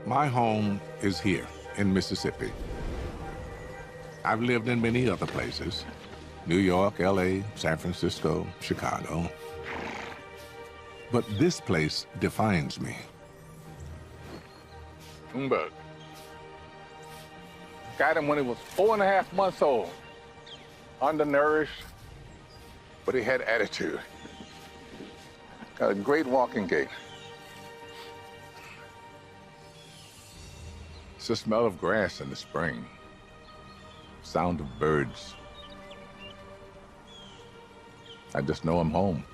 My home is here in Mississippi. I've lived in many other places: New York, LA, San Francisco, Chicago. But this place defines me. But got him when he was 4.5 months old. Undernourished, but he had attitude. Got a great walking gait. It's the smell of grass in the spring. Sound of birds. I just know I'm home.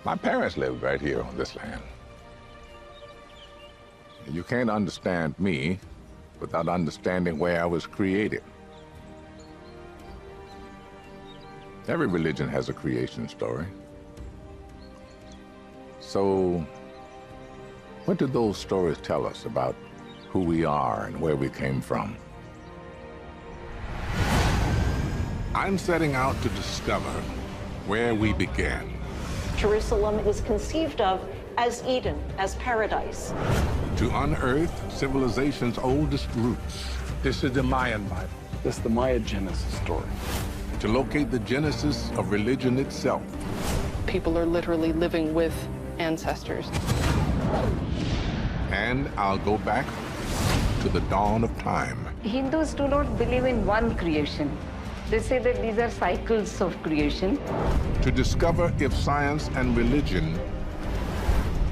My parents lived right here on this land. You can't understand me without understanding where I was created. Every religion has a creation story. So, what do those stories tell us about who we are and where we came from? I'm setting out to discover where we began. Jerusalem was conceived of as Eden, as paradise. To unearth civilization's oldest roots. This is the Mayan Bible. This is the Maya Genesis story. To locate the genesis of religion itself. People are literally living with ancestors. And I'll go back to the dawn of time. Hindus do not believe in one creation. They say that these are cycles of creation. To discover if science and religion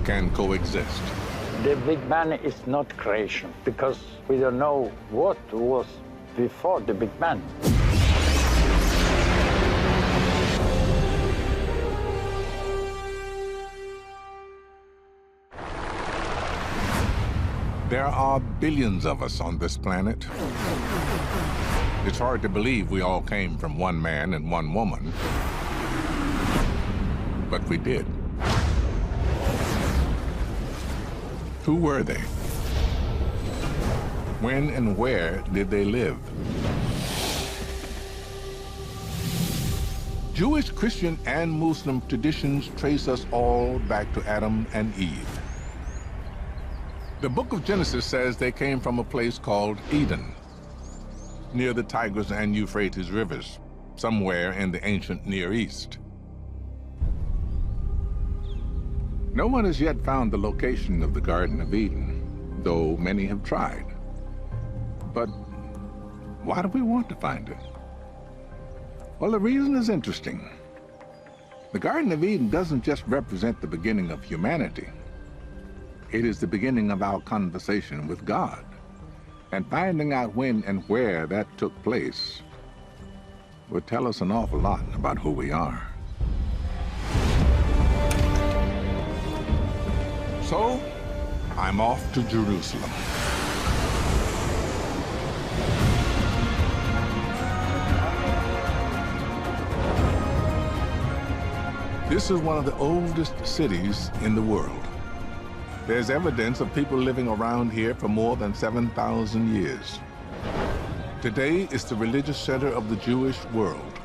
can coexist. The Big Bang is not creation, because we don't know what was before the Big Bang. There are billions of us on this planet. It's hard to believe we all came from one man and one woman, but we did. Who were they? When and where did they live? Jewish, Christian, and Muslim traditions trace us all back to Adam and Eve. The book of Genesis says they came from a place called Eden, near the Tigris and Euphrates rivers, somewhere in the ancient Near East. No one has yet found the location of the Garden of Eden, though many have tried. But why do we want to find it? Well, the reason is interesting. The Garden of Eden doesn't just represent the beginning of humanity. It is the beginning of our conversation with God. And finding out when and where that took place would tell us an awful lot about who we are. So, I'm off to Jerusalem. This is one of the oldest cities in the world. There's evidence of people living around here for more than 7,000 years. Today is the religious center of the Jewish world.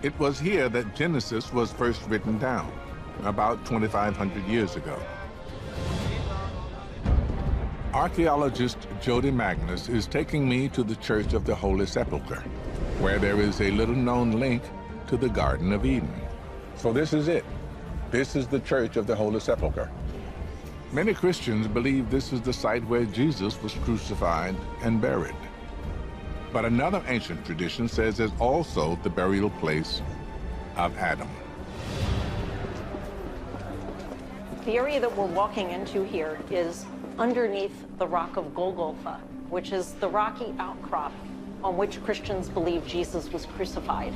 It was here that Genesis was first written down, about 2,500 years ago. Archaeologist Jody Magnus is taking me to the Church of the Holy Sepulchre, where there is a little-known link to the Garden of Eden. So this is it. This is the Church of the Holy Sepulchre. Many Christians believe this is the site where Jesus was crucified and buried. But another ancient tradition says it's also the burial place of Adam. The area that we're walking into here is underneath the rock of Golgotha, which is the rocky outcrop on which Christians believe Jesus was crucified.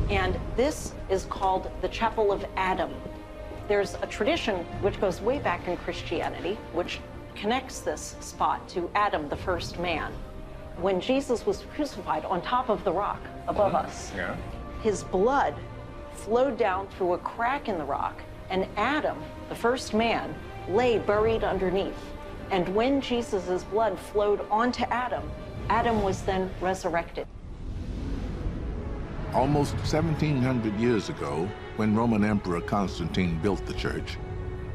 And this is called the Chapel of Adam. There's a tradition which goes way back in Christianity, which connects this spot to Adam, the first man. When Jesus was crucified on top of the rock above us, his blood flowed down through a crack in the rock, and Adam, the first man, lay buried underneath. And when Jesus' blood flowed onto Adam, Adam was then resurrected. Almost 1,700 years ago, when Roman Emperor Constantine built the church,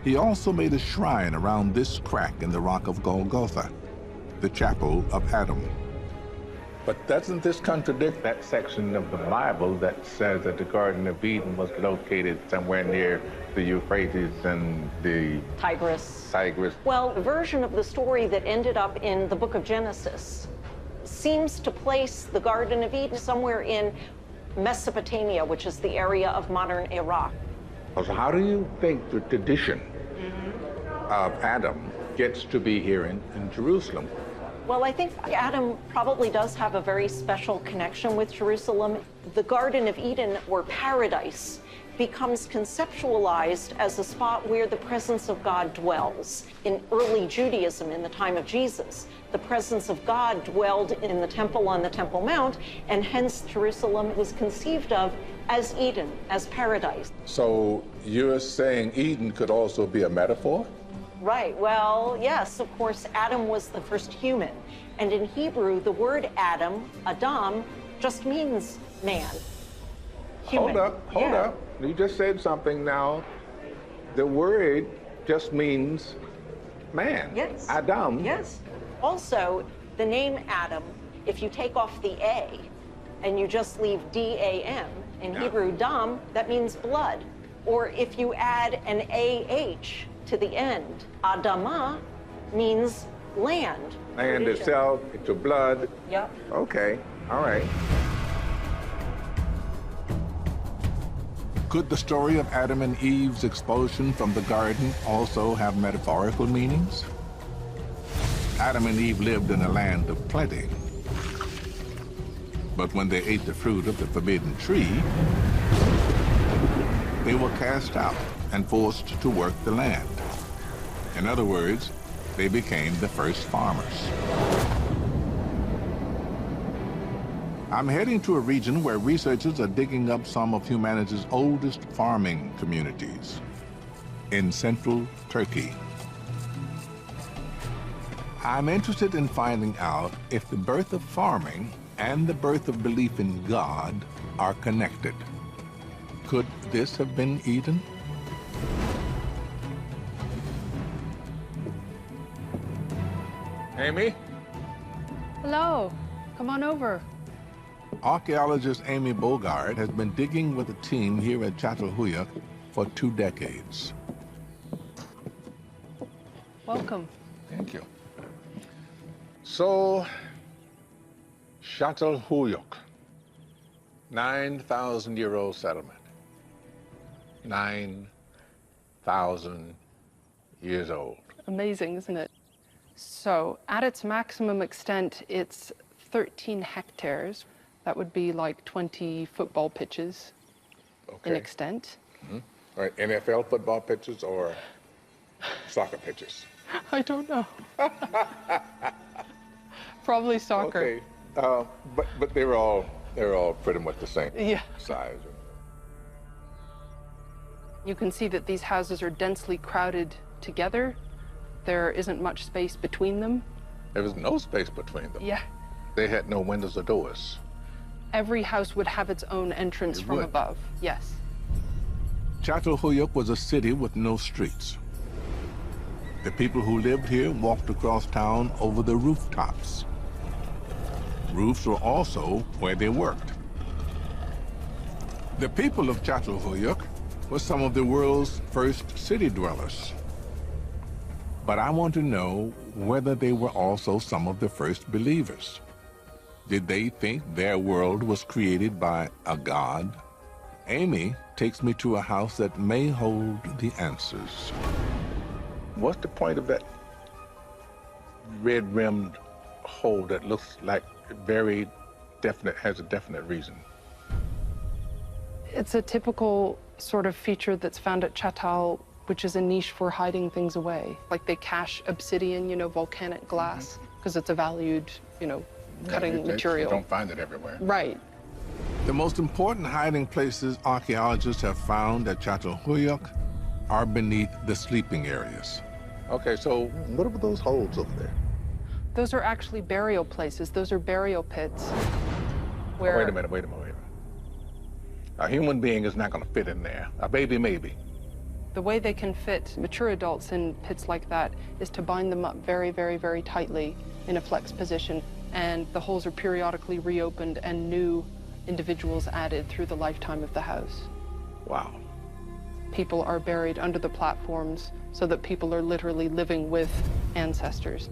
He also made a shrine around this crack in the rock of Golgotha, the Chapel of Adam. But doesn't this contradict that section of the Bible that says that the Garden of Eden was located somewhere near the Euphrates and the Tigris. Tigris? Well, a version of the story that ended up in the book of Genesis seems to place the Garden of Eden somewhere in Mesopotamia, which is the area of modern Iraq. So how do you think the tradition of Adam gets to be here in Jerusalem? Well, I think Adam probably does have a very special connection with Jerusalem. The Garden of Eden, or paradise, becomes conceptualized as a spot where the presence of God dwells. In early Judaism, in the time of Jesus, the presence of God dwelled in the temple on the Temple Mount, and hence Jerusalem was conceived of as Eden, as paradise. So you're saying Eden could also be a metaphor? Right, well, yes, of course, Adam was the first human. And in Hebrew, the word Adam, Adam, just means man. Human. Hold up. You just said something now. The word just means man. Yes. Adam. Yes. Also, the name Adam, if you take off the A and you just leave D-A-M, in Hebrew, dam, that means blood. Or if you add an A-H to the end, Adama means land. Land itself, into blood. Yep. Okay, all right. Could the story of Adam and Eve's expulsion from the garden also have metaphorical meanings? Adam and Eve lived in a land of plenty. But when they ate the fruit of the forbidden tree, they were cast out and forced to work the land. In other words, they became the first farmers. I'm heading to a region where researchers are digging up some of humanity's oldest farming communities in central Turkey. I'm interested in finding out if the birth of farming and the birth of belief in God are connected. Could this have been Eden? Amy? Hello, come on over. Archaeologist Amy Bogard has been digging with a team here at Çatalhöyük for 2 decades. Welcome. Thank you. So, Çatalhöyük, 9,000-year-old settlement. 9,000 years old. Amazing, isn't it? So, at its maximum extent, it's 13 hectares. That would be like 20 football pitches in extent. Mm-hmm. All right, NFL football pitches or soccer pitches? I don't know. Probably soccer. Okay, but they're all pretty much the same size. You can see that these houses are densely crowded together. There isn't much space between them. There was no space between them. Yeah. They had no windows or doors. Every house would have its own entrance from above. Yes. Çatalhöyük was a city with no streets. The people who lived here walked across town over the rooftops. Roofs were also where they worked. The people of Çatalhöyük were some of the world's first city dwellers. But I want to know whether they were also some of the first believers. Did they think their world was created by a god? Amy takes me to a house that may hold the answers. What's the point of that red-rimmed hole that looks like very definite, has a definite reason? It's a typical sort of feature that's found at Çatal, which is a niche for hiding things away. Like they cache obsidian, volcanic glass, because it's a valued, cutting material. You don't find it everywhere. Right. The most important hiding places archaeologists have found at Çatalhöyük are beneath the sleeping areas. Okay, so what are those holes over there? Those are actually burial places. Those are burial pits where... Wait a minute. A human being is not going to fit in there. A baby, maybe. The way they can fit mature adults in pits like that is to bind them up very, very, very tightly in a flex position, and the holes are periodically reopened and new individuals added through the lifetime of the house. Wow. People are buried under the platforms so that people are literally living with ancestors.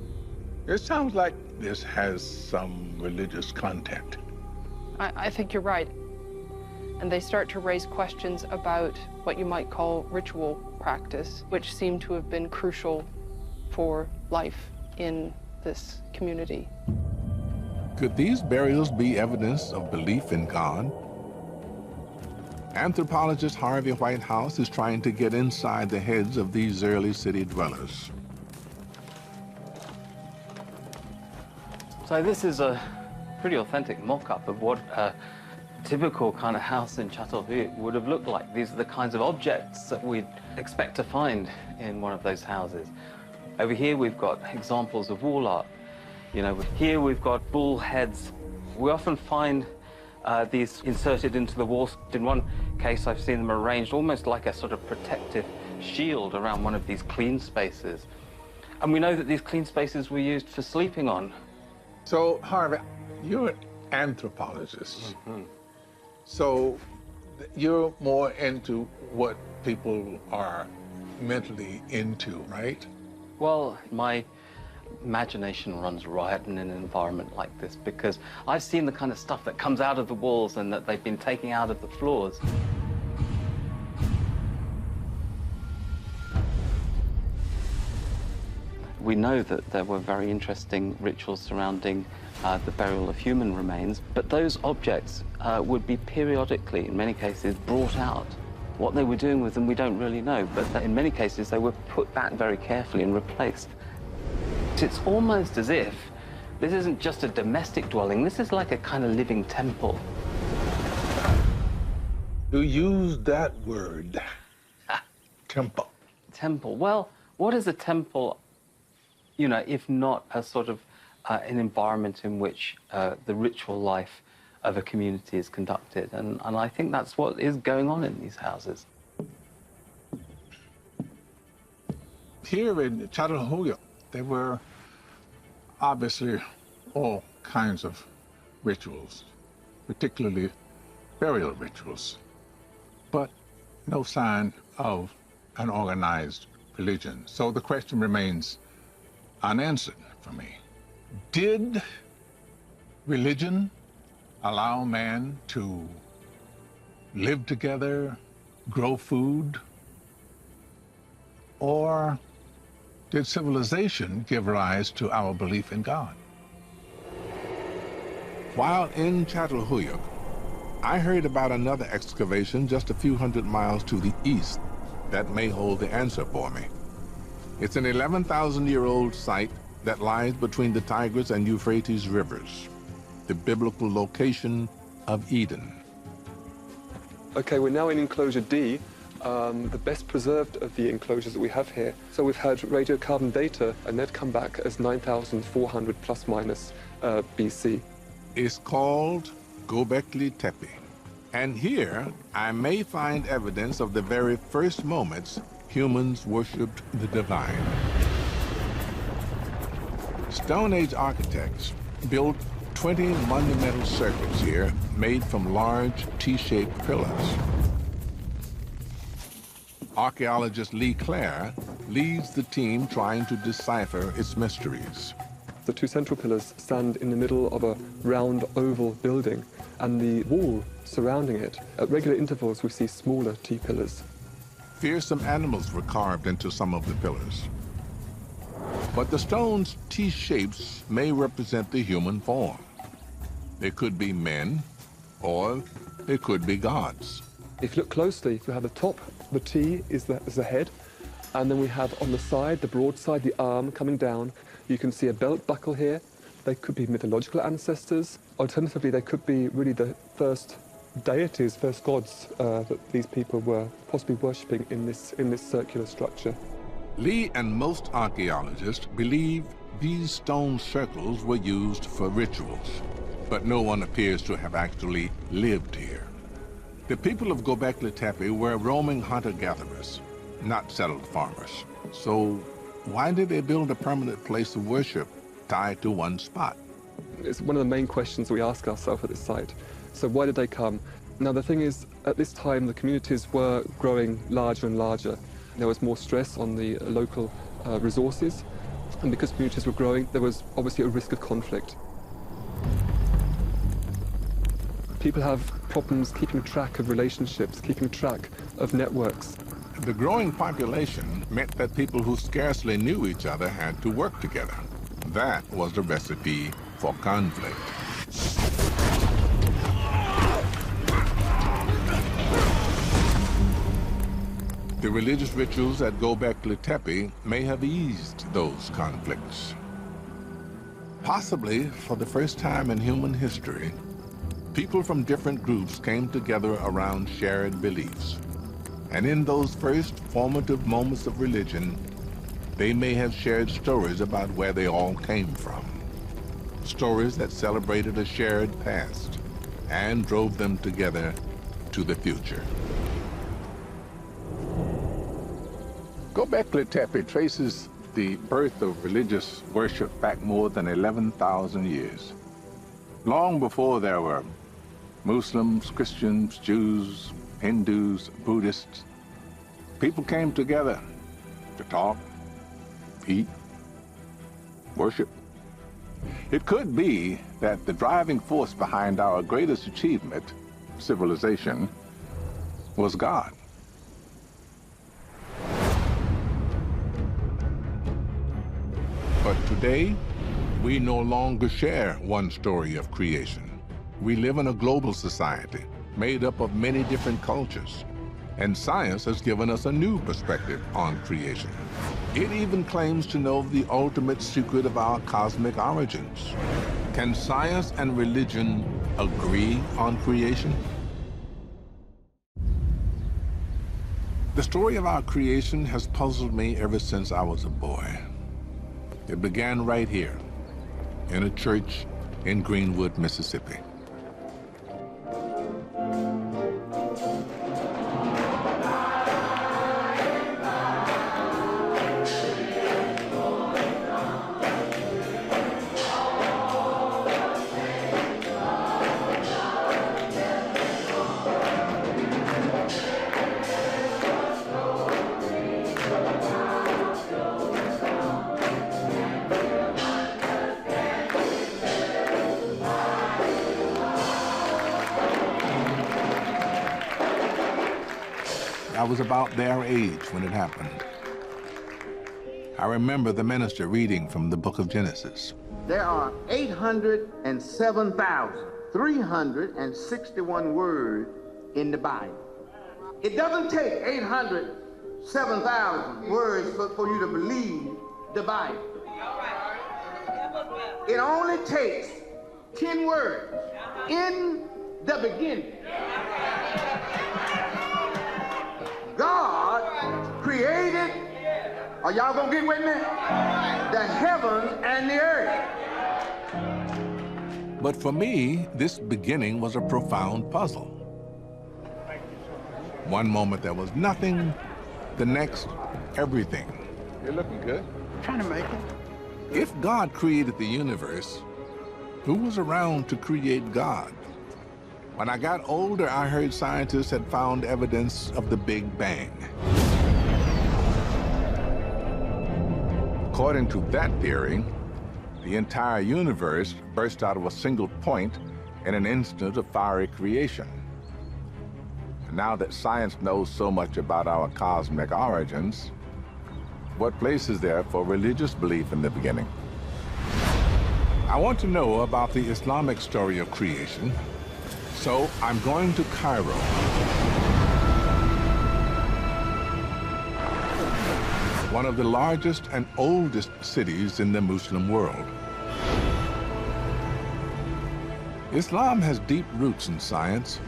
It sounds like this has some religious content. I think you're right. And they start to raise questions about what you might call ritual practice, which seem to have been crucial for life in this community. Could these burials be evidence of belief in God? Anthropologist Harvey Whitehouse is trying to get inside the heads of these early city dwellers. So this is a pretty authentic mock-up of what a typical kind of house in Châteauvieux would have looked like. These are the kinds of objects that we'd expect to find in one of those houses. Over here we've got examples of wall art. You know, here we've got bull heads. We often find these inserted into the walls. In one case, I've seen them arranged almost like a sort of protective shield around one of these clean spaces. And we know that these clean spaces were used for sleeping on. So, Harvey, you're an anthropologist. So you're more into what people are mentally into, right? Well, my imagination runs riot in an environment like this because I've seen the kind of stuff that comes out of the walls and that they've been taking out of the floors. We know that there were very interesting rituals surrounding the burial of human remains, but those objects would be periodically, in many cases, brought out. What they were doing with them, we don't really know, but in many cases, they were put back very carefully and replaced. It's almost as if this isn't just a domestic dwelling, this is like a kind of living temple. You use that word, temple. Temple. Well, what is a temple, you know, if not a sort of an environment in which the ritual life of a community is conducted? And I think that's what is going on in these houses. Here in Châteauvieux, there were obviously all kinds of rituals, particularly burial rituals, but no sign of an organized religion. So the question remains unanswered for me. Did religion allow man to live together, grow food, or did civilization give rise to our belief in God? While in Châteauvieux, I heard about another excavation just a few hundred miles to the east that may hold the answer for me. It's an 11,000-year-old site that lies between the Tigris and Euphrates rivers, the biblical location of Eden. Okay, we're now in enclosure D, the best preserved of the enclosures that we have here. So we've had radiocarbon data, and they'd come back as 9,400 plus minus BC. It's called Göbekli Tepe. And here, I may find evidence of the very first moments humans worshipped the divine. Stone Age architects built 20 monumental circuits here made from large T-shaped pillars. Archaeologist Lee Clare leads the team trying to decipher its mysteries. The two central pillars stand in the middle of a round oval building, and the wall surrounding it, at regular intervals we see smaller T-pillars. Fearsome animals were carved into some of the pillars. But the stone's T-shapes may represent the human form. They could be men, or they could be gods. If you look closely, we have the top, the T is the head, and then we have on the side, the broad side, the arm coming down. You can see a belt buckle here. They could be mythological ancestors. Alternatively, they could be really the first deities, first gods that these people were possibly worshipping in this circular structure. Lee and most archaeologists believe these stone circles were used for rituals, but no one appears to have actually lived here. The people of Göbekli Tepe were roaming hunter-gatherers. not settled farmers. So why did they build a permanent place of worship tied to one spot? It's one of the main questions we ask ourselves at this site. So why did they come? Now the thing is, at this time the communities were growing larger and larger. There was more stress on the local resources, and because communities were growing, there was obviously a risk of conflict. People have problems keeping track of relationships, keeping track of networks. The growing population meant that people who scarcely knew each other had to work together. That was the recipe for conflict. The religious rituals at Göbekli Tepe may have eased those conflicts. Possibly for the first time in human history, people from different groups came together around shared beliefs. And in those first formative moments of religion, they may have shared stories about where they all came from. Stories that celebrated a shared past and drove them together to the future. Göbekli Tepe traces the birth of religious worship back more than 11,000 years. Long before there were Muslims, Christians, Jews, Hindus, Buddhists, people came together to talk, eat, worship. It could be that the driving force behind our greatest achievement, civilization, was God. But today, we no longer share one story of creation. We live in a global society made up of many different cultures, and science has given us a new perspective on creation. It even claims to know the ultimate secret of our cosmic origins. Can science and religion agree on creation? The story of our creation has puzzled me ever since I was a boy. It began right here, in a church in Greenwood, Mississippi. I was about their age when it happened. I remember the minister reading from the book of Genesis. There are 807,361 words in the Bible. It doesn't take 807,000 words for you to believe the Bible. It only takes 10 words. In the beginning, God created, are y'all gonna get with me? The heavens and the earth. But for me, this beginning was a profound puzzle. One moment there was nothing, the next, everything. You're looking good. Trying to make it. If God created the universe, who was around to create God? When I got older, I heard scientists had found evidence of the Big Bang. According to that theory, the entire universe burst out of a single point in an instant of fiery creation. And now that science knows so much about our cosmic origins, what place is there for religious belief in the beginning? I want to know about the Islamic story of creation, so I'm going to Cairo. One of the largest and oldest cities in the Muslim world. Islam has deep roots in science.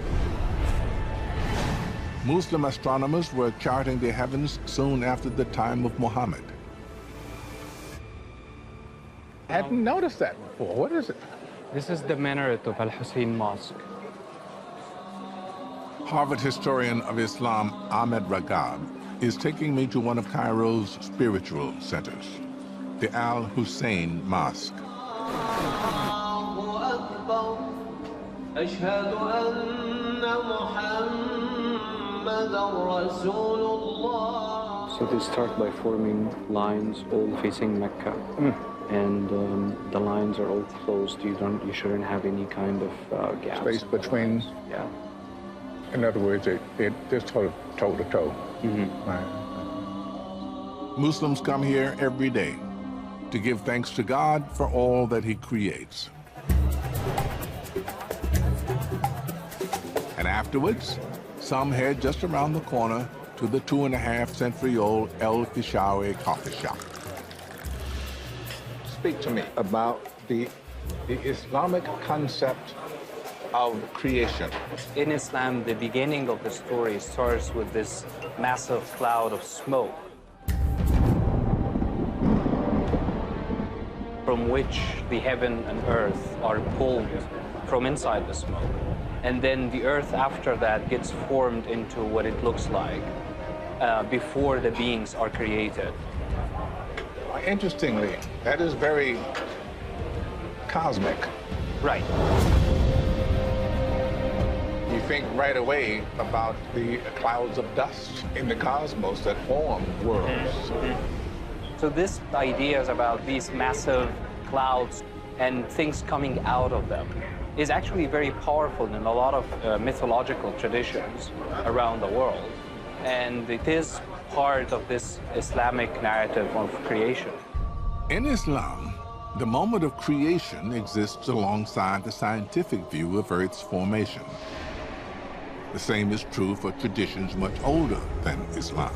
Muslim astronomers were charting the heavens soon after the time of Muhammad. I hadn't noticed that before. What is it? This is the minaret of Al-Hussein Mosque. Harvard historian of Islam Ahmed Ragab is taking me to one of Cairo's spiritual centers, the Al Hussein Mosque. So they start by forming lines all facing Mecca. And the lines are all closed. You shouldn't have any kind of gaps. Space between. Yeah. In other words, it just sort of toe to toe. Right. Muslims come here every day to give thanks to God for all that He creates. And afterwards, some head just around the corner to the 2.5-century-old El Fishawi coffee shop. Speak to me about the Islamic concept of creation. In Islam, the beginning of the story starts with this massive cloud of smoke, from which the heaven and earth are pulled from inside the smoke. And then the earth after that gets formed into what it looks like before the beings are created. Interestingly, that is very cosmic. Right. You think right away about the clouds of dust in the cosmos that form worlds. So this idea is about these massive clouds and things coming out of them is actually very powerful in a lot of mythological traditions around the world. And it is part of this Islamic narrative of creation. In Islam, the moment of creation exists alongside the scientific view of Earth's formation. The same is true for traditions much older than Islam.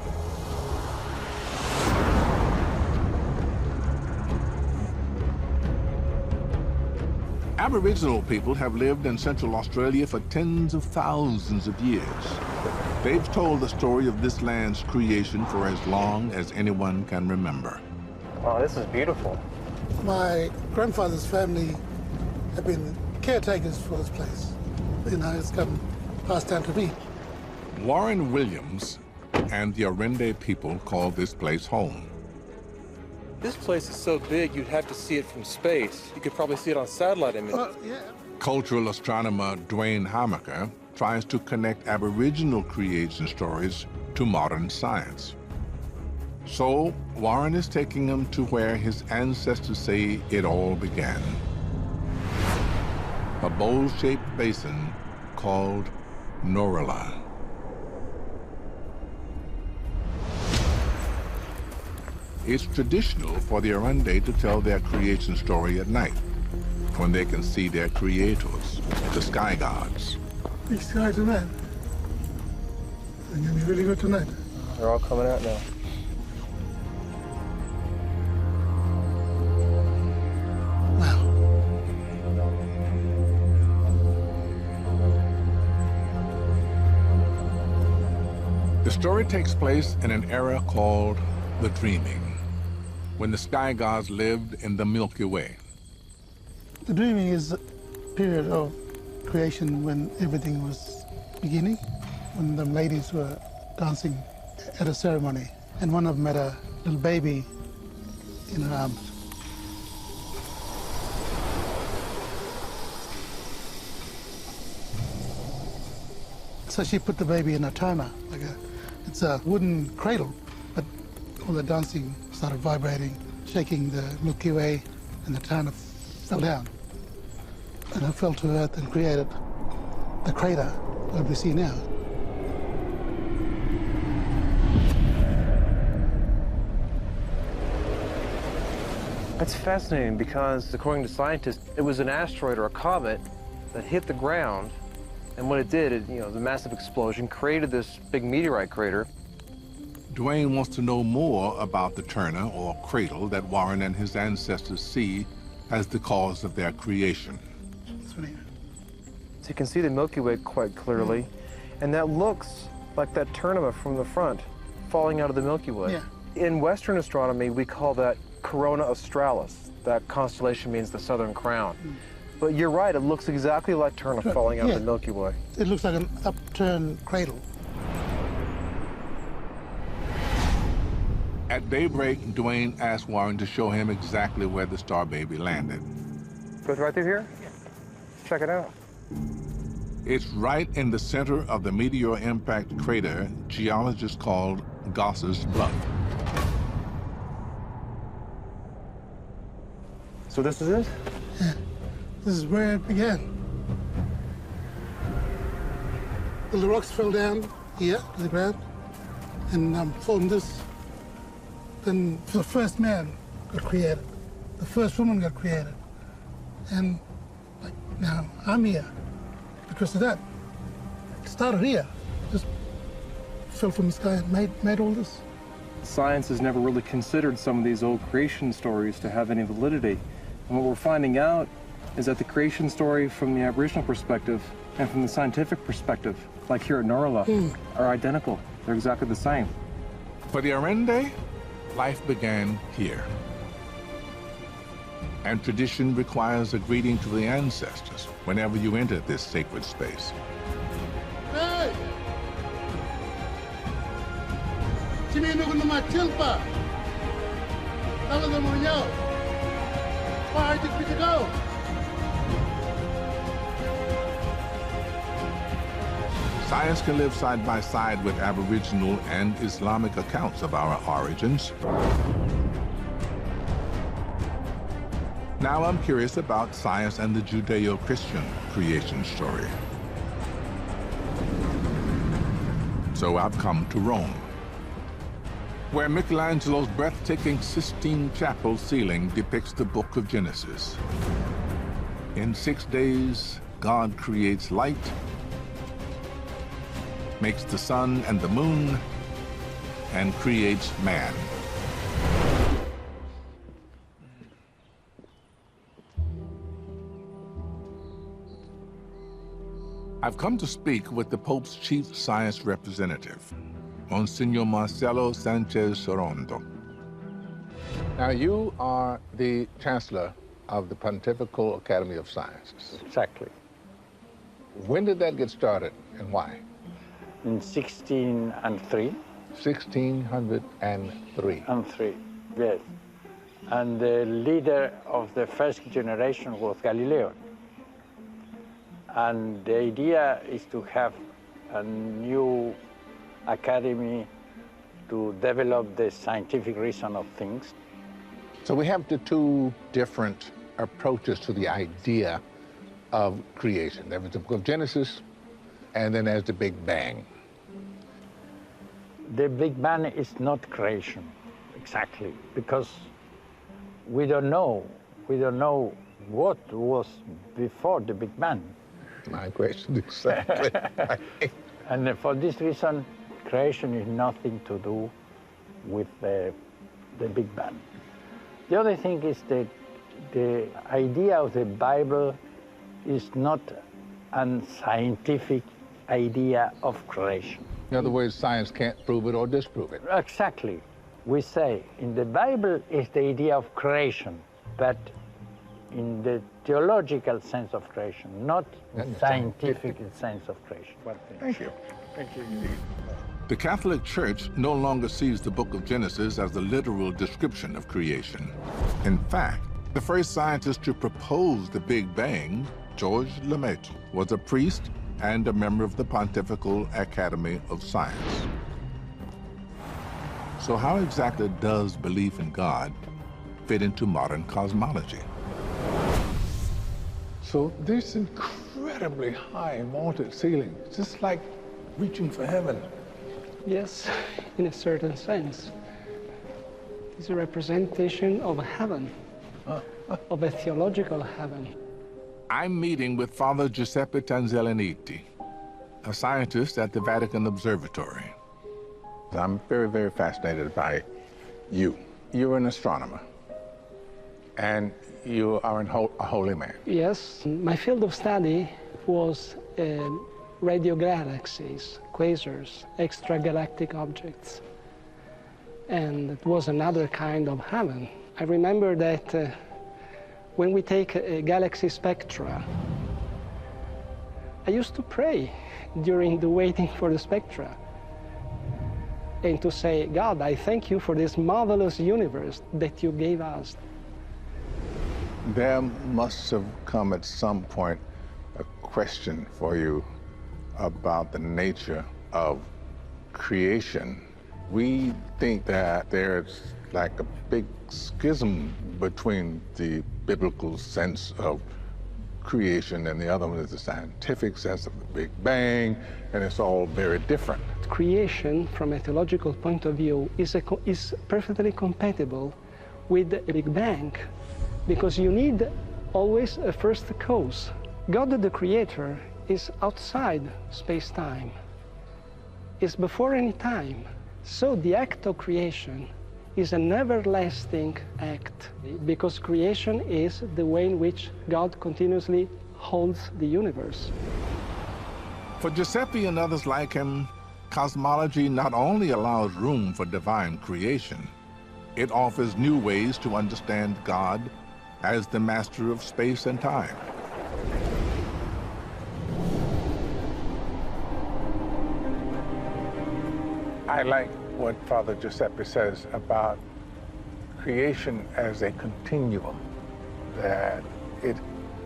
Aboriginal people have lived in Central Australia for tens of thousands of years. They've told the story of this land's creation for as long as anyone can remember. Oh, this is beautiful. My grandfather's family have been caretakers for this place. You know, it's come passed down to me. Warren Williams and the Arende people call this place home. This place is so big, you'd have to see it from space. You could probably see it on satellite images. Yeah. Cultural astronomer Dwayne Hamaker tries to connect Aboriginal creation stories to modern science. So, Warren is taking him to where his ancestors say it all began. A bowl-shaped basin called Norala. It's traditional for the Arende to tell their creation story at night, when they can see their creators, the sky gods. Big sky tonight. It's gonna be really good tonight. They're all coming out now. The story takes place in an era called the Dreaming, when the sky gods lived in the Milky Way. The dreaming is a period of creation when everything was beginning, when the ladies were dancing at a ceremony, and one of them had a little baby in her arms. So she put the baby in a timer, it's a wooden cradle, but all the dancing started vibrating, shaking the Milky Way, and the timer fell down. And it fell to earth and created the crater that we see now. That's fascinating because, according to scientists, it was an asteroid or a comet that hit the ground, and what it did, the massive explosion created this big meteorite crater. Dwayne wants to know more about the Turner, or cradle, that Warren and his ancestors see as the cause of their creation. So you can see the Milky Way quite clearly, and that looks like that tournament from the front falling out of the Milky Way. Yeah. In Western astronomy, we call that Corona Australis. That constellation means the Southern Crown. But you're right, it looks exactly like Turner falling out of the Milky Way. It looks like an upturned cradle. At daybreak, Dwayne asked Warren to show him exactly where the Star Baby landed. Goes right through here? Yeah. Check it out. It's right in the center of the meteor impact crater geologists called Gosser's Bluff. So this is it? Yeah, this is where it began. The rocks fell down here to the ground and formed this. Then the first man got created. The first woman got created. And like now I'm here because of that. It started here, just fell from the sky and made all this. Science has never really considered some of these old creation stories to have any validity. And what we're finding out is that the creation story from the Aboriginal perspective and from the scientific perspective, like here at Norala, are identical. They're exactly the same. For the Arende, life began here. And tradition requires a greeting to the ancestors whenever you enter this sacred space. Hey! Sini nunggu nama Tilpa. Kalau dah mau nyau. Why did we go? Science can live side by side with Aboriginal and Islamic accounts of our origins. Now I'm curious about science and the Judeo-Christian creation story. So I've come to Rome, where Michelangelo's breathtaking Sistine Chapel ceiling depicts the book of Genesis. In 6 days, God creates light, makes the sun and the moon, and creates man. I've come to speak with the Pope's chief science representative, Monsignor Marcelo Sanchez Sorondo. Now, you are the Chancellor of the Pontifical Academy of Sciences. Exactly. When did that get started and why? In 1603. 1603. And three, yes. And the leader of the first generation was Galileo. And the idea is to have a new academy to develop the scientific reason of things. So we have the two different approaches to the idea of creation. There was the book of Genesis, and then there's the Big Bang. The Big Bang is not creation, exactly, because we don't know what was before the Big Bang. My question, exactly. And for this reason, creation is nothing to do with the Big Bang. The other thing is that the idea of the Bible is not a scientific idea of creation. In other words, science can't prove it or disprove it. Exactly. We say in the Bible is the idea of creation, but in the theological sense of creation, not scientific sense of creation. Thank you. Thank you. The Catholic Church no longer sees the book of Genesis as a literal description of creation. In fact, the first scientist to propose the Big Bang, Georges Lemaitre, was a priest and a member of the Pontifical Academy of Science. So how exactly does belief in God fit into modern cosmology? So this incredibly high vaulted ceiling, just like reaching for heaven. Yes, in a certain sense. It's a representation of heaven, of a theological heaven. I'm meeting with Father Giuseppe Tanzellaniti, a scientist at the Vatican Observatory. I'm very, very fascinated by you. You're an astronomer, and you are a holy man. Yes, my field of study was radio galaxies, quasars, extragalactic objects. And it was another kind of heaven. I remember that when we take a galaxy spectra, I used to pray during the waiting for the spectra. and to say, God, I thank you for this marvelous universe that you gave us. There must have come at some point a question for you about the nature of creation. We think that there's like a big schism between the biblical sense of creation and the other one is the scientific sense of the Big Bang, and it's all very different. Creation, from a theological point of view, is perfectly compatible with a Big Bang, because you need always a first cause. God, the Creator, is outside space-time, is before any time. So the act of creation is an everlasting act, because creation is the way in which God continuously holds the universe. For Giuseppe and others like him, cosmology not only allows room for divine creation, it offers new ways to understand God as the master of space and time. I like what Father Giuseppe says about creation as a continuum, that it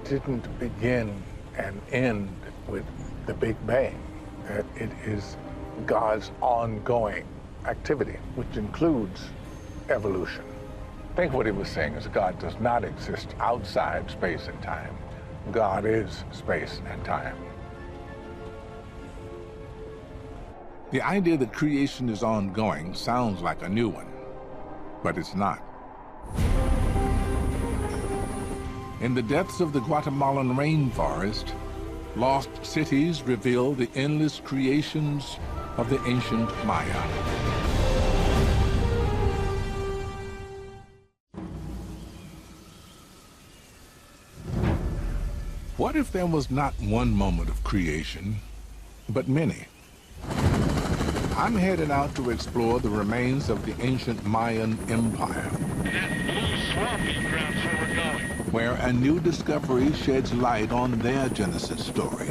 didn't begin and end with the Big Bang, that it is God's ongoing activity, which includes evolution. I think what he was saying is God does not exist outside space and time. God is space and time. The idea that creation is ongoing sounds like a new one, but it's not. In the depths of the Guatemalan rainforest, lost cities reveal the endless creations of the ancient Maya. What if there was not one moment of creation, but many? I'm headed out to explore the remains of the ancient Mayan Empire, where a new discovery sheds light on their Genesis story.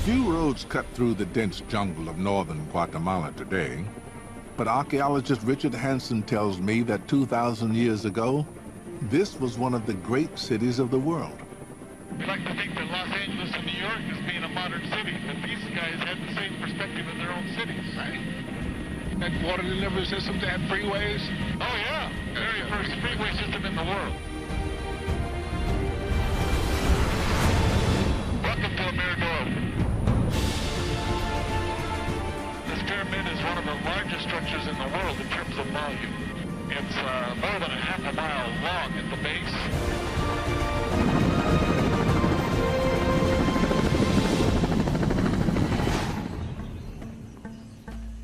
Few roads cut through the dense jungle of northern Guatemala today, but archaeologist Richard Hansen tells me that 2,000 years ago, this was one of the great cities of the world. We like to think that Los Angeles and New York is being a modern city, but these guys had the same perspective in their own cities. Right. That water delivery system, they had freeways? Oh yeah, very first freeway system in the world. Welcome to El Mirador. This pyramid is one of the largest structures in the world in terms of volume. It's more than a half a mile long at the base.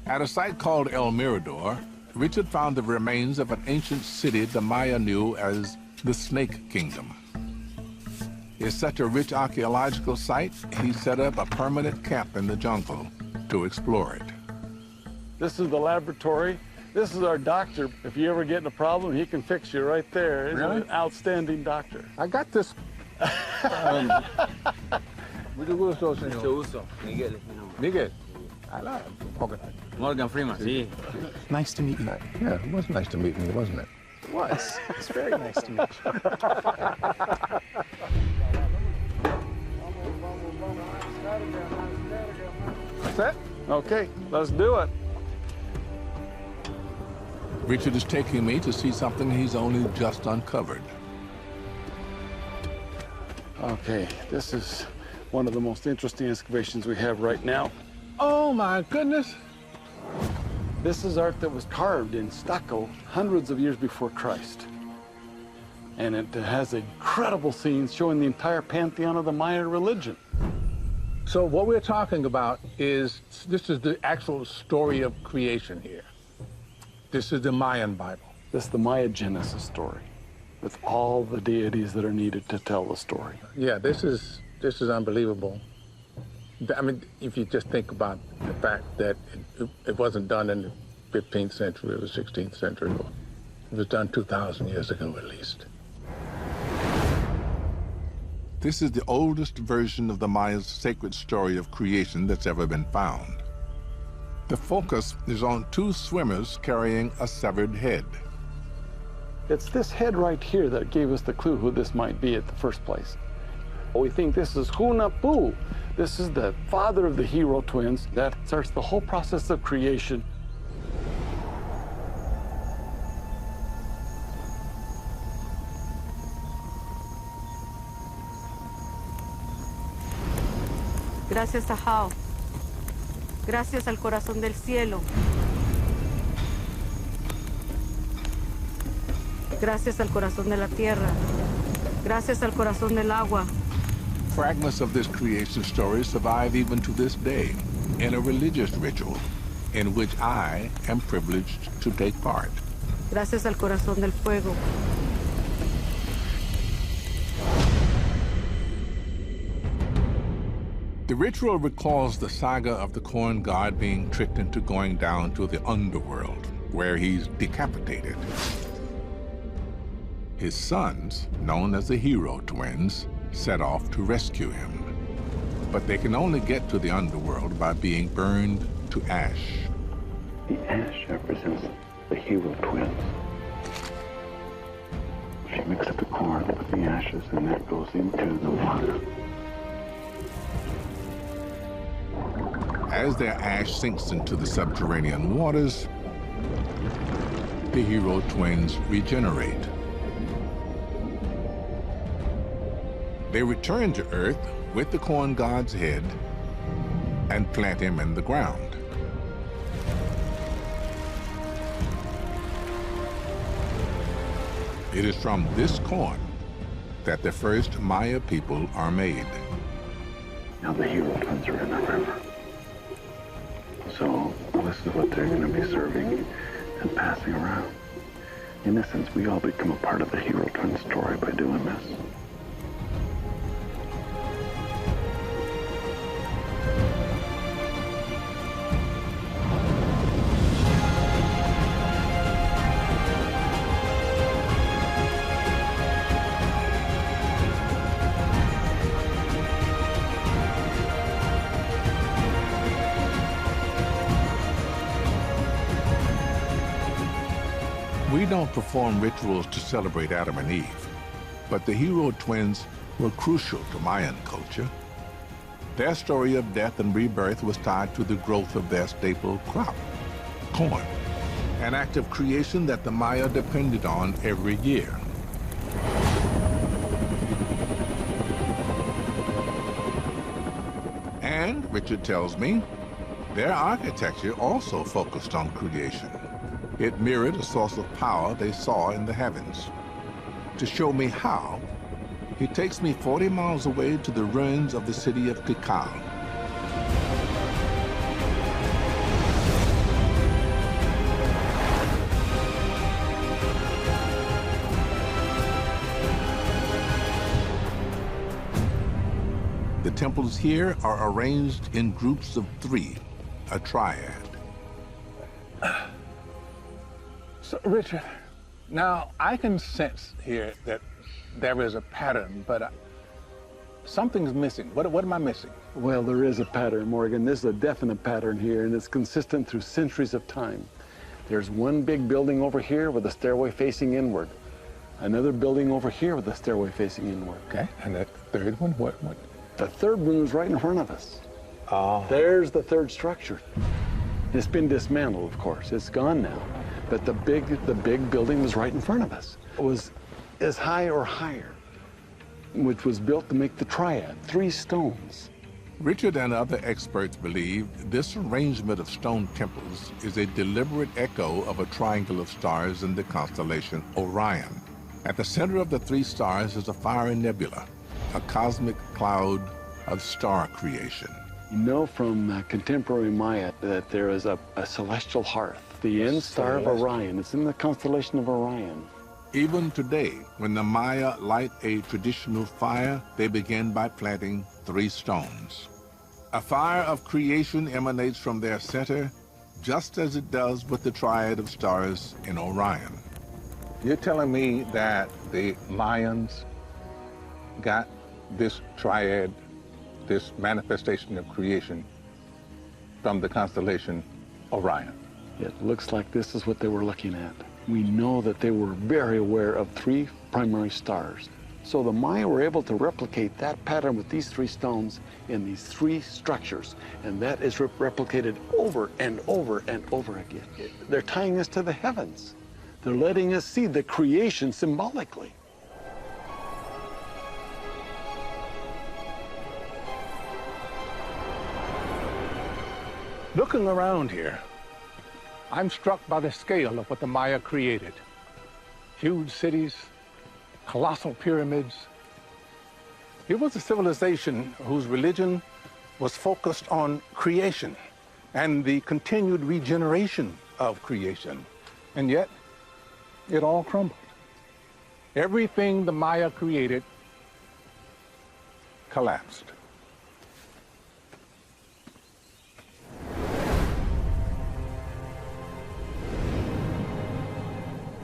At a site called El Mirador, Richard found the remains of an ancient city the Maya knew as the Snake Kingdom. It's such a rich archaeological site, he set up a permanent camp in the jungle to explore it. This is the laboratory. This is our doctor. If you ever get in a problem, he can fix you right there. He's an outstanding doctor. I got this. Mucho gusto, señor. Mucho gusto. Miguel. Miguel. Okay. Morgan Freeman, sí. Nice to meet you. Yeah, it was nice to meet me, wasn't it? It was. It's very nice to meet you. Set? Okay, let's do it. Richard is taking me to see something he's only just uncovered. Okay, this is one of the most interesting excavations we have right now. Oh my goodness. This is art that was carved in stucco hundreds of years before Christ. And it has incredible scenes showing the entire pantheon of the Maya religion. So what we're talking about is, this is the actual story of creation here. This is the Mayan Bible. This is the Maya Genesis story, with all the deities that are needed to tell the story. Yeah, this is unbelievable. I mean, if you just think about the fact that it wasn't done in the 15th century or the 16th century, it was done 2,000 years ago at least. This is the oldest version of the Maya's sacred story of creation that's ever been found. The focus is on two swimmers carrying a severed head. It's this head right here that gave us the clue who this might be at the first place. We think this is Hunahpu. This is the father of the hero twins. That starts the whole process of creation. Gracias a Jao. Gracias al corazón del cielo. Gracias al corazón de la tierra. Gracias al corazón del agua. Fragments of this creation story survive even to this day in a religious ritual in which I am privileged to take part. Gracias al corazón del fuego. The ritual recalls the saga of the corn god being tricked into going down to the underworld, where he's decapitated. His sons, known as the hero twins, set off to rescue him. But they can only get to the underworld by being burned to ash. The ash represents the hero twins. She mixes up the corn with the ashes, and that goes into the water. As their ash sinks into the subterranean waters, the hero twins regenerate. They return to Earth with the corn god's head and plant him in the ground. It is from this corn that the first Maya people are made. Now the hero twins are in the river. So this is what they're going to be serving and passing around. In essence, we all become a part of the hero twin story by doing this. We don't perform rituals to celebrate Adam and Eve, but the hero twins were crucial to Mayan culture. Their story of death and rebirth was tied to the growth of their staple crop, corn, an act of creation that the Maya depended on every year. And, Richard tells me, their architecture also focused on creation. It mirrored a source of power they saw in the heavens. To show me how, he takes me 40 miles away to the ruins of the city of Tikal. The temples here are arranged in groups of 3, a triad. So, Richard, now I can sense here that there is a pattern, but something's missing. What am I missing? Well, there is a pattern, Morgan. This is a definite pattern here, and it's consistent through centuries of time. There's one big building over here with a stairway facing inward. Another building over here with a stairway facing inward. Okay, and that third one, what? The third one was right in front of us. Oh. There's the third structure. It's been dismantled, of course. It's gone now. But the big building was right in front of us. It was as high or higher, which was built to make the triad, 3 stones. Richard and other experts believe this arrangement of stone temples is a deliberate echo of a triangle of stars in the constellation Orion. At the center of the 3 stars is a fiery nebula, a cosmic cloud of star creation. You know from contemporary Maya that there is a celestial hearth, the end star of Orion. It's in the constellation of Orion. Even today, when the Maya light a traditional fire, they begin by planting 3 stones. A fire of creation emanates from their center, just as it does with the triad of stars in Orion. You're telling me that the Mayans got this triad, this manifestation of creation from the constellation Orion. It looks like this is what they were looking at. We know that they were very aware of 3 primary stars. So the Maya were able to replicate that pattern with these 3 stones in these 3 structures. And that is replicated over and over and over again. They're tying us to the heavens. They're letting us see the creation symbolically. Looking around here, I'm struck by the scale of what the Maya created. Huge cities, colossal pyramids. It was a civilization whose religion was focused on creation and the continued regeneration of creation. And yet, it all crumbled. Everything the Maya created collapsed.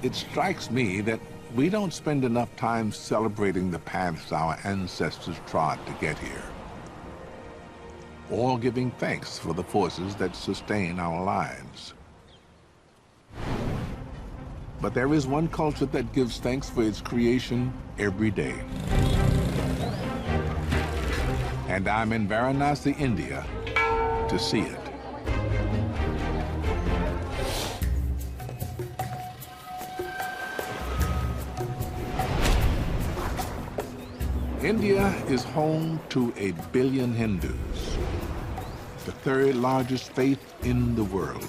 It strikes me that we don't spend enough time celebrating the paths our ancestors trod to get here, or giving thanks for the forces that sustain our lives. But there is one culture that gives thanks for its creation every day. And I'm in Varanasi, India, to see it. India is home to 1 billion Hindus, the 3rd largest faith in the world.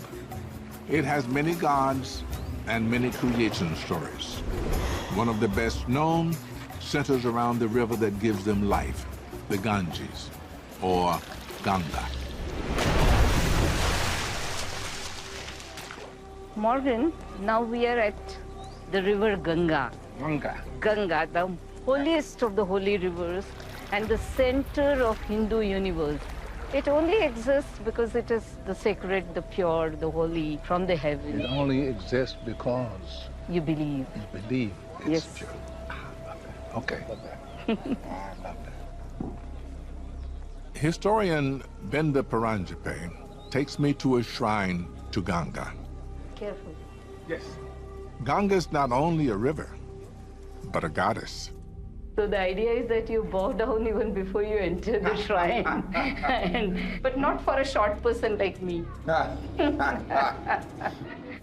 It has many gods and many creation stories. One of the best known centers around the river that gives them life, the Ganges, or Ganga. Morgan, now we are at the river Ganga. Ganga, the holiest of the holy rivers and the center of Hindu universe. It only exists because it is the sacred, the pure, the holy from the heavens. It only exists because you believe. You believe it's yes. Pure. Okay. I love that. Historian Benda Paranjape takes me to a shrine to Ganga. Careful. Yes. Ganga is not only a river, but a goddess. So the idea is that you bow down even before you enter the shrine, but not for a short person like me.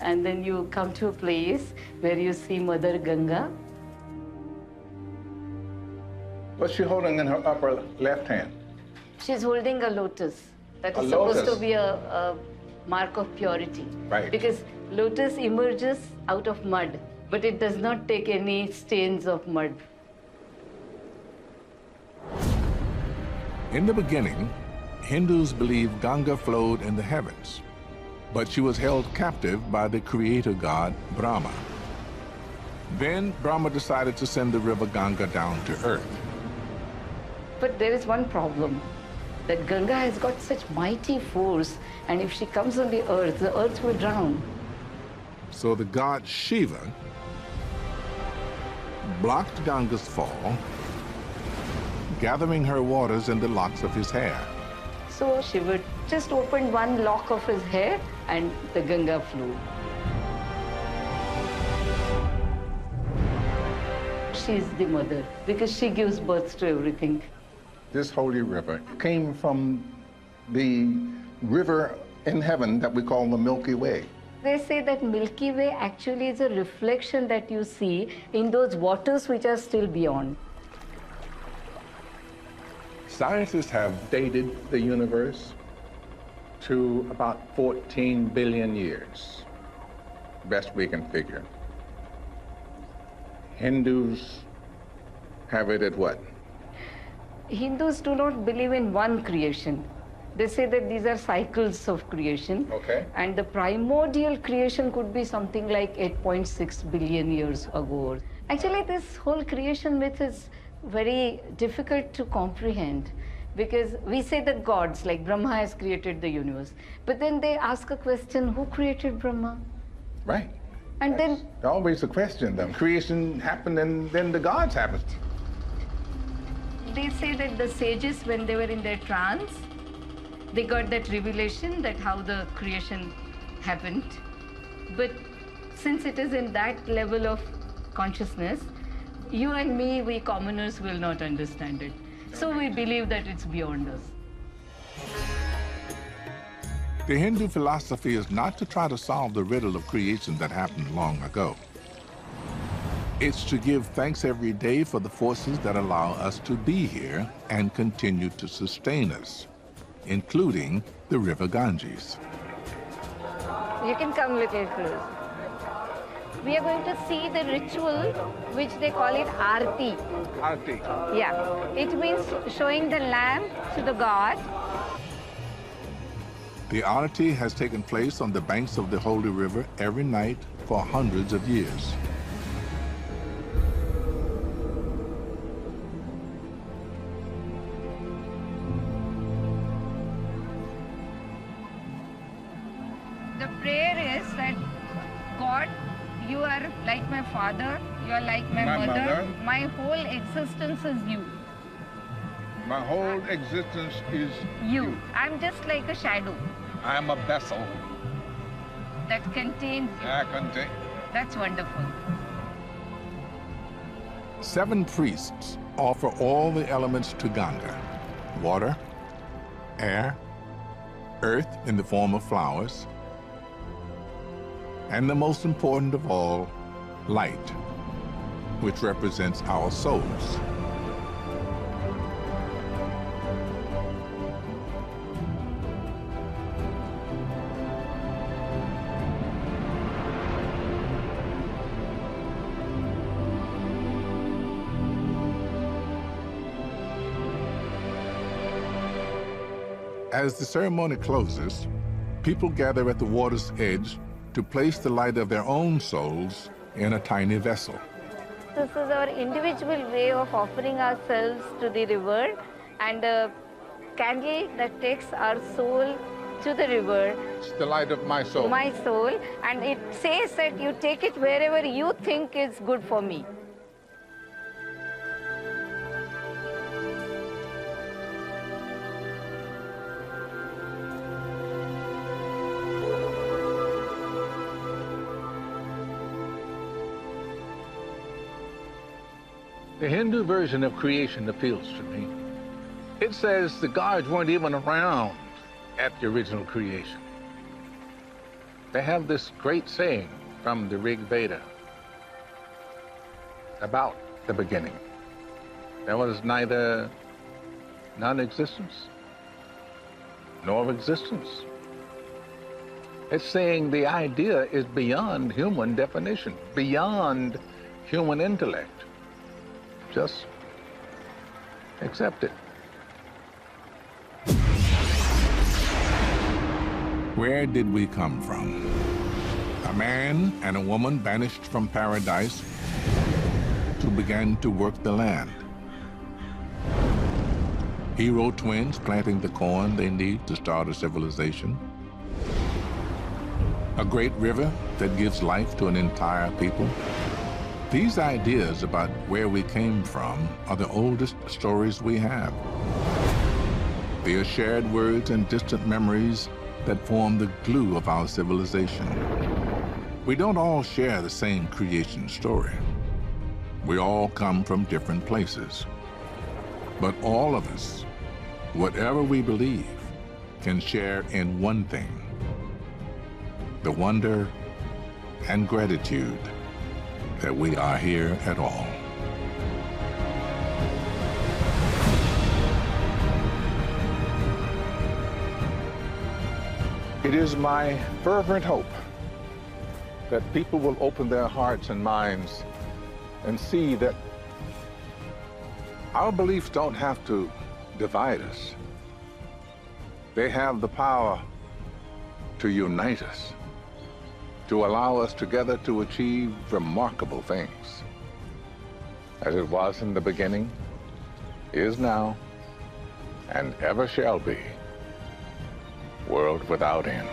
And then you come to a place where you see Mother Ganga. What's she holding in her upper left hand? She's holding a lotus. That is lotus. supposed to be a mark of purity. Right. Because lotus emerges out of mud, but it does not take any stains of mud. In the beginning, Hindus believed Ganga flowed in the heavens, but she was held captive by the creator god Brahma. Then Brahma decided to send the river Ganga down to earth. But there is one problem, that Ganga has got such mighty force, and if she comes on the earth will drown. So the god Shiva blocked Ganga's fall, gathering her waters in the locks of his hair. So Shiva just opened one lock of his hair and the Ganga flew. She's the mother because she gives birth to everything. This holy river came from the river in heaven that we call the Milky Way. They say that Milky Way actually is a reflection that you see in those waters which are still beyond. Scientists have dated the universe to about 14 billion years, best we can figure. Hindus have it at what? Hindus do not believe in one creation. They say that these are cycles of creation. Okay. And the primordial creation could be something like 8.6 billion years ago. Actually, this whole creation myth is very difficult to comprehend because we say that gods like Brahma has created the universe, but then they ask a question, who created Brahma? Right. And That's always a question. The creation happened and then the gods happened. they say that the sages, when they were in their trance, they got that revelation that how the creation happened. But since it is in that level of consciousness, you and me, we commoners, will not understand it. So we believe that it's beyond us. The Hindu philosophy is not to try to solve the riddle of creation that happened long ago. It's to give thanks every day for the forces that allow us to be here and continue to sustain us, including the river Ganges. You can come, little Cruz. We are going to see the ritual, which they call it Aarti. Aarti. Yeah, it means showing the lamp to the god. The Aarti has taken place on the banks of the holy river every night for hundreds of years. The prayer is that, God, you are like my father, you are like my mother. My whole existence is you. My whole existence is You. I'm just like a shadow I am a vessel. that contains you. I contain. That's wonderful. 7 priests offer all the elements to Ganga: water, air, earth in the form of flowers, and the most important of all, light, which represents our souls. As the ceremony closes, people gather at the water's edge to place the light of their own souls in a tiny vessel. This is our individual way of offering ourselves to the river, and a candle that takes our soul to the river. It's the light of my soul. My soul, and it says that you take it wherever you think is good for me. The Hindu version of creation appeals to me. It says the gods weren't even around at the original creation. They have this great saying from the Rig Veda about the beginning. There was neither non-existence nor existence. It's saying the idea is beyond human definition, beyond human intellect. Just accept it. Where did we come from? A man and a woman banished from paradise who began to work the land. Hero twins planting the corn they need to start a civilization. A great river that gives life to an entire people. These ideas about where we came from are the oldest stories we have. They are shared words and distant memories that form the glue of our civilization. We don't all share the same creation story. We all come from different places. But all of us, whatever we believe, can share in one thing: the wonder and gratitude that we are here at all. It is my fervent hope that people will open their hearts and minds and see that our beliefs don't have to divide us. They have the power to unite us, to allow us together to achieve remarkable things. As it was in the beginning, is now, and ever shall be, world without end.